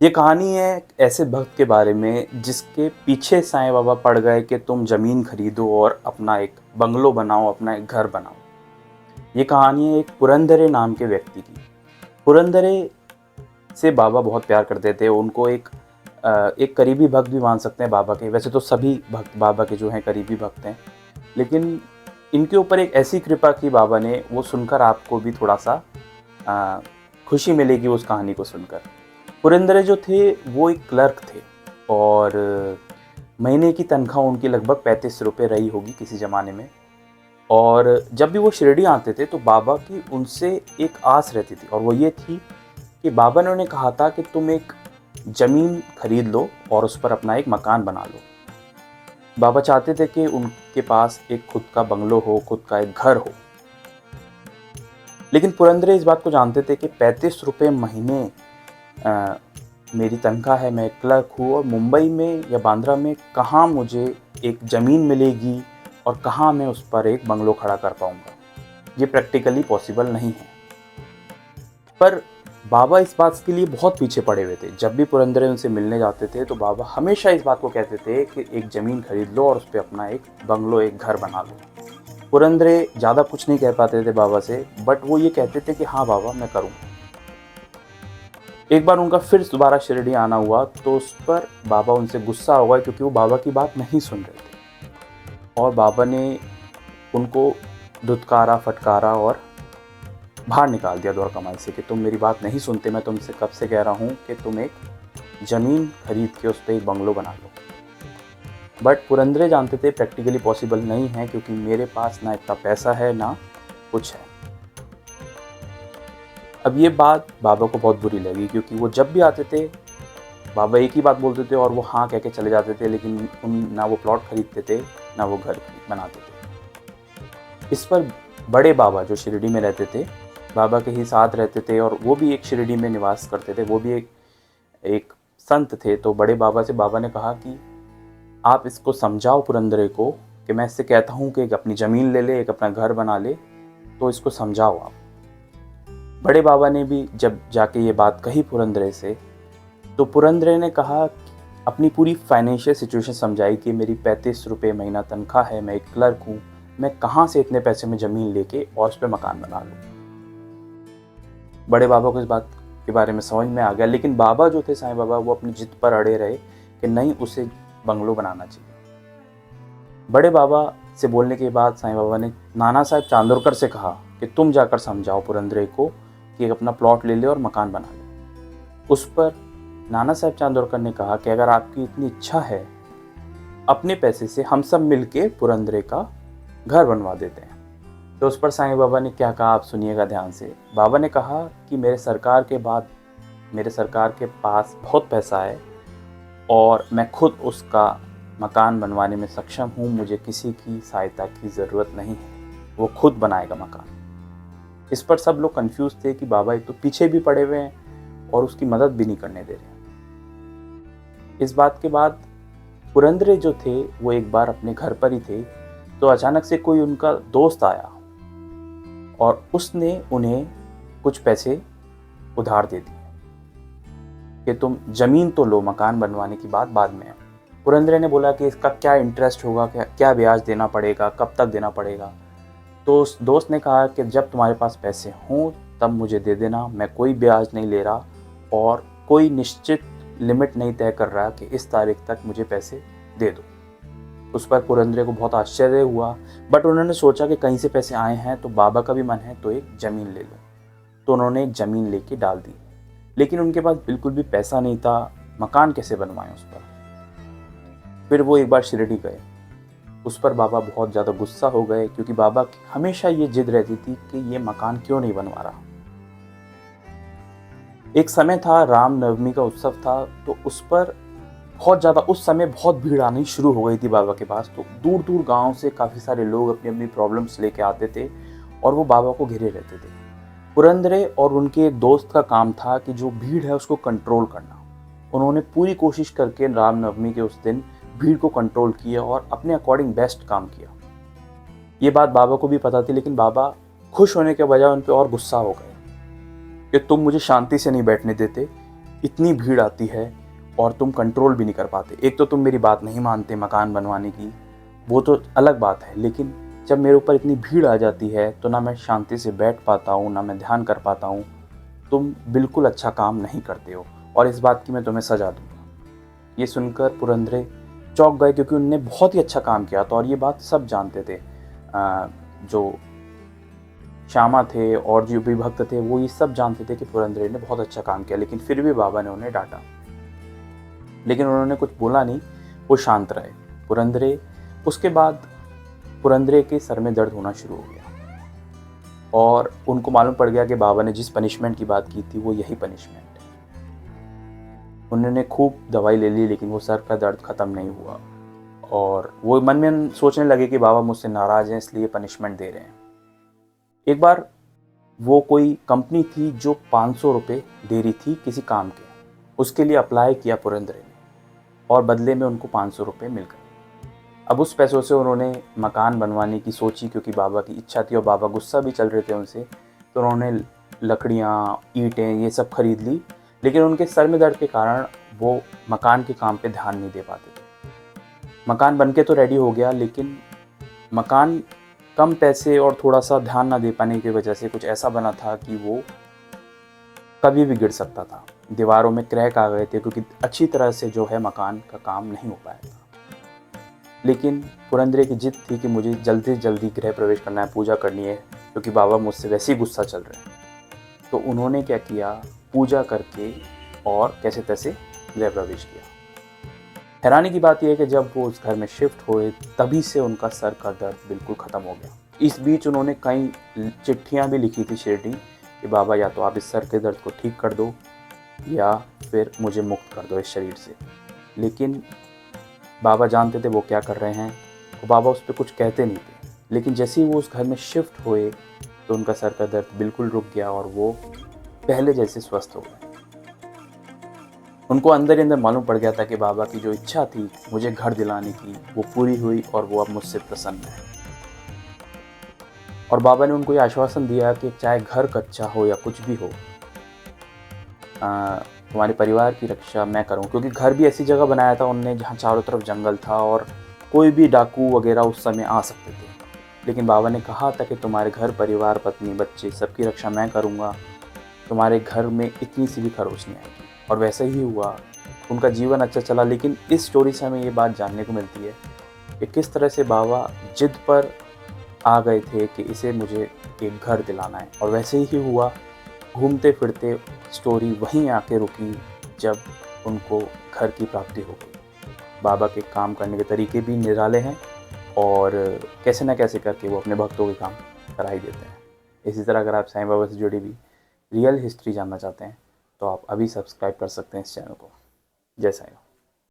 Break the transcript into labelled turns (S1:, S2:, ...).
S1: ये कहानी है एक ऐसे भक्त के बारे में जिसके पीछे साईं बाबा पड़ गए कि तुम ज़मीन खरीदो और अपना एक बंगलो बनाओ, अपना एक घर बनाओ। ये कहानी है एक पुरंदरे नाम के व्यक्ति की। पुरंदरे से बाबा बहुत प्यार करते थे। उनको एक करीबी भक्त भी मान सकते हैं बाबा के। वैसे तो सभी भक्त बाबा के जो हैं करीबी भक्त हैं, लेकिन इनके ऊपर एक ऐसी कृपा की बाबा ने, वो सुनकर आपको भी थोड़ा-सा अ, खुशी मिलेगी उस कहानी को सुनकर। पुरंदरे जो थे वो एक क्लर्क थे और महीने की तनख्वाह उनकी लगभग 35 रुपये रही होगी किसी ज़माने में। और जब भी वो शिरडी आते थे तो बाबा की उनसे एक आस रहती थी, और वो ये थी कि बाबा ने उन्हें कहा था कि तुम एक ज़मीन खरीद लो और उस पर अपना एक मकान बना लो। बाबा चाहते थे कि उनके पास एक खुद का बंगलो हो, खुद का एक घर हो। लेकिन पुरंदरे इस बात को जानते थे कि 35 रुपये महीने अ, मेरी तनख्वाह है, मैं एक क्लर्क हूँ, और मुंबई में या बांद्रा में कहाँ मुझे एक ज़मीन मिलेगी और कहाँ मैं उस पर एक बंगलो खड़ा कर पाऊँगा। ये प्रैक्टिकली पॉसिबल नहीं है। पर बाबा इस बात के लिए बहुत पीछे पड़े हुए थे। जब भी पुरंदरे उनसे मिलने जाते थे तो बाबा हमेशा इस बात को कहते थे कि एक ज़मीन खरीद लो और उस पे अपना एक बंगलो, एक घर बना लो। पुरंदरे ज़्यादा कुछ नहीं कह पाते थे बाबा से, बट वो ये कहते थे कि हाँ बाबा, मैं करूँगा। एक बार उनका फिर दोबारा शिरडी आना हुआ तो उस पर बाबा उनसे गुस्सा हो गए, क्योंकि वो बाबा की बात नहीं सुन रहे थे। और बाबा ने उनको धुतकारा, फटकारा और बाहर निकाल दिया द्वार कमाई से कि तुम मेरी बात नहीं सुनते। मैं तुमसे कब से कह रहा हूँ कि तुम एक ज़मीन खरीद के उस पर एक बंगलो बना लो। बट पुरंदरे जानते थे प्रैक्टिकली पॉसिबल नहीं है, क्योंकि मेरे पास ना इतना पैसा है ना कुछ है। अब ये बात बाबा को बहुत बुरी लगी, क्योंकि वो जब भी आते थे बाबा एक ही बात बोलते थे और वो हाँ कह के चले जाते थे, लेकिन ना वो प्लॉट खरीदते थे ना वो घर बनाते थे। इस पर बड़े बाबा जो शिरडी में रहते थे, बाबा के ही साथ रहते थे, और वो भी एक शिरडी में निवास करते थे, वो भी एक संत थे। तो बड़े बाबा से बाबा ने कहा कि आप इसको समझाओ पुरंदरे को, कि मैं इससे कहता हूँ कि एक अपनी ज़मीन ले ले, एक अपना घर बना ले, तो इसको समझाओ आप। बड़े बाबा ने भी जब जाके ये बात कही पुरंदरे से, तो पुरंदरे ने कहा, अपनी पूरी फाइनेंशियल सिचुएशन समझाई कि मेरी 35 रुपये महीना तनख्वाह है, मैं एक क्लर्क हूँ, मैं कहाँ से इतने पैसे में ज़मीन लेके और उस पर मकान बना लूँ। बड़े बाबा को इस बात के बारे में समझ में आ गया, लेकिन बाबा जो थे साईं बाबा, वो अपनी जिद पर अड़े रहे कि नहीं, उसे बंगलो बनाना चाहिए। बड़े बाबा से बोलने के बाद साईं बाबा ने नाना साहब चांदोरकर से कहा कि तुम जाकर समझाओ पुरंदरे को कि एक अपना प्लॉट ले ले और मकान बना ले। उस पर नाना साहब चांदोरकर ने कहा कि अगर आपकी इतनी इच्छा है, अपने पैसे से हम सब मिलके पुरंदरे का घर बनवा देते हैं। तो उस पर साईं बाबा ने क्या कहा, आप सुनिएगा ध्यान से। बाबा ने कहा कि मेरे सरकार के पास बहुत पैसा है और मैं खुद उसका मकान बनवाने में सक्षम हूँ, मुझे किसी की सहायता की ज़रूरत नहीं है, वो खुद बनाएगा मकान। इस पर सब लोग कंफ्यूज थे कि बाबा एक तो पीछे भी पड़े हुए हैं और उसकी मदद भी नहीं करने दे रहे। इस बात के बाद पुरंदरे जो थे वो एक बार अपने घर पर ही थे, तो अचानक से कोई उनका दोस्त आया और उसने उन्हें कुछ पैसे उधार दे दिए कि तुम ज़मीन तो लो, मकान बनवाने की बात बाद में है। पुरंदरे ने बोला कि इसका क्या इंटरेस्ट होगा, क्या ब्याज देना पड़ेगा, कब तक देना पड़ेगा। तो उस दोस्त ने कहा कि जब तुम्हारे पास पैसे हों तब मुझे दे देना, मैं कोई ब्याज नहीं ले रहा और कोई निश्चित लिमिट नहीं तय कर रहा कि इस तारीख तक मुझे पैसे दे दो। उस पर पुरंदरे को बहुत आश्चर्य हुआ, बट उन्होंने सोचा कि कहीं से पैसे आए हैं तो बाबा का भी मन है तो एक ज़मीन ले लो। तो उन्होंने एक ज़मीन लेके डाल दी, लेकिन उनके पास बिल्कुल भी पैसा नहीं था, मकान कैसे बनवाएं उस पर। फिर वो एक बार शिरडी गए। उस पर बाबा बहुत ज़्यादा गुस्सा हो गए, क्योंकि बाबा की हमेशा ये जिद रहती थी कि ये मकान क्यों नहीं बनवा रहा। एक समय था, राम नवमी का उत्सव था, तो उस पर उस समय बहुत भीड़ आनी शुरू हो गई थी बाबा के पास। तो दूर दूर गांव से काफ़ी सारे लोग अपनी अपनी प्रॉब्लम्स लेके आते थे और वो बाबा को घेरे रहते थे। पुरंदरे और उनके एक दोस्त का काम था कि जो भीड़ है उसको कंट्रोल करना। उन्होंने पूरी कोशिश करके रामनवमी के उस दिन भीड़ को कंट्रोल किया और अपने अकॉर्डिंग बेस्ट काम किया। ये बात बाबा को भी पता थी, लेकिन बाबा खुश होने के बजाय उन पर और गुस्सा हो गए कि तुम मुझे शांति से नहीं बैठने देते, इतनी भीड़ आती है और तुम कंट्रोल भी नहीं कर पाते। एक तो तुम मेरी बात नहीं मानते मकान बनवाने की, वो तो अलग बात है, लेकिन जब मेरे ऊपर इतनी भीड़ आ जाती है तो ना मैं शांति से बैठ पाता हूँ, ना मैं ध्यान कर पाता हूँ। तुम बिल्कुल अच्छा काम नहीं करते हो और इस बात की मैं तुम्हें सज़ा दूँगा। ये सुनकर पुरंदरे चौंक गए, क्योंकि उनने बहुत ही अच्छा काम किया था और ये बात सब जानते थे। जो श्यामा थे और जो भी भक्त थे वो ये सब जानते थे कि पुरंदरे ने बहुत अच्छा काम किया, लेकिन फिर भी बाबा ने उन्हें डांटा। लेकिन उन्होंने कुछ बोला नहीं, वो शांत रहे। पुरंदरे उसके बाद पुरंदरे के सर में दर्द होना शुरू हो गया और उनको मालूम पड़ गया कि बाबा ने जिस पनिशमेंट की बात की थी वो यही पनिशमेंट है। उन्होंने खूब दवाई ले ली, लेकिन वो सर का दर्द ख़त्म नहीं हुआ और वो मन में सोचने लगे कि बाबा मुझसे नाराज़ हैं इसलिए पनिशमेंट दे रहे हैं। एक बार वो कोई कंपनी थी जो 500 रुपये दे रही थी किसी काम के, उसके लिए अप्लाई किया पुरंदरे ने और बदले में उनको 500 रुपये मिल गए। अब उस पैसों से उन्होंने मकान बनवाने की सोची, क्योंकि बाबा की इच्छा थी और बाबा गुस्सा भी चल रहे थे उनसे, तो उन्होंने लकड़ियाँ, ईंटें ये सब खरीद ली। लेकिन उनके सर में दर्द के कारण वो मकान के काम पे ध्यान नहीं दे पाते थे। मकान बनके तो रेडी हो गया, लेकिन मकान कम पैसे और थोड़ा सा ध्यान ना दे पाने की वजह से कुछ ऐसा बना था कि वो कभी भी गिर सकता था। दीवारों में क्रैक आ गए थे, क्योंकि अच्छी तरह से जो है मकान का काम नहीं हो पाया था। लेकिन पुरंदरे की जिद थी कि मुझे जल्दी से जल्दी गृह प्रवेश करना है, पूजा करनी है, क्योंकि बाबा मुझसे वैसे ही गुस्सा चल रहे हैं। तो उन्होंने क्या किया, पूजा करके और कैसे तैसे गृह प्रवेश किया। हैरानी की बात यह है कि जब वो उस घर में शिफ्ट हुए तभी से उनका सर का दर्द बिल्कुल ख़त्म हो गया। इस बीच उन्होंने कई चिट्ठियाँ भी लिखी थी शिरडी कि बाबा या तो आप इस सर के दर्द को ठीक कर दो या फिर मुझे मुक्त कर दो इस शरीर से। लेकिन बाबा जानते थे वो क्या कर रहे हैं, तो बाबा उस पर कुछ कहते नहीं थे। लेकिन जैसे ही वो उस घर में शिफ्ट हुए तो उनका सर का दर्द बिल्कुल रुक गया और वो पहले जैसे स्वस्थ हो गए। उनको अंदर ही अंदर मालूम पड़ गया था कि बाबा की जो इच्छा थी मुझे घर दिलाने की, वो पूरी हुई और वो अब मुझसे प्रसन्न है। और बाबा ने उनको ये आश्वासन दिया कि चाहे घर कच्चा हो या कुछ भी हो, तुम्हारे परिवार की रक्षा मैं करूँ, क्योंकि घर भी ऐसी जगह बनाया था उनने जहाँ चारों तरफ जंगल था और कोई भी डाकू वगैरह उस समय आ सकते थे। लेकिन बाबा ने कहा था कि तुम्हारे घर परिवार, पत्नी, बच्चे सबकी रक्षा मैं करूँगा, तुम्हारे घर में इतनी सी भी खरोच नहीं आएगी। और वैसा ही हुआ, उनका जीवन अच्छा चला। लेकिन इस स्टोरी से हमें ये बात जानने को मिलती है कि किस तरह से बाबा जिद पर आ गए थे कि इसे मुझे एक घर दिलाना है, और वैसे ही हुआ। घूमते फिरते स्टोरी वहीं आके रुकी जब उनको घर की प्राप्ति हो गई। बाबा के काम करने के तरीके भी निराले हैं और कैसे न कैसे करके वो अपने भक्तों के काम करा ही देते हैं। इसी तरह अगर आप साईं बाबा से जुड़ी हुई रियल हिस्ट्री जानना चाहते हैं तो आप अभी सब्सक्राइब कर सकते हैं इस चैनल को। जय साईं।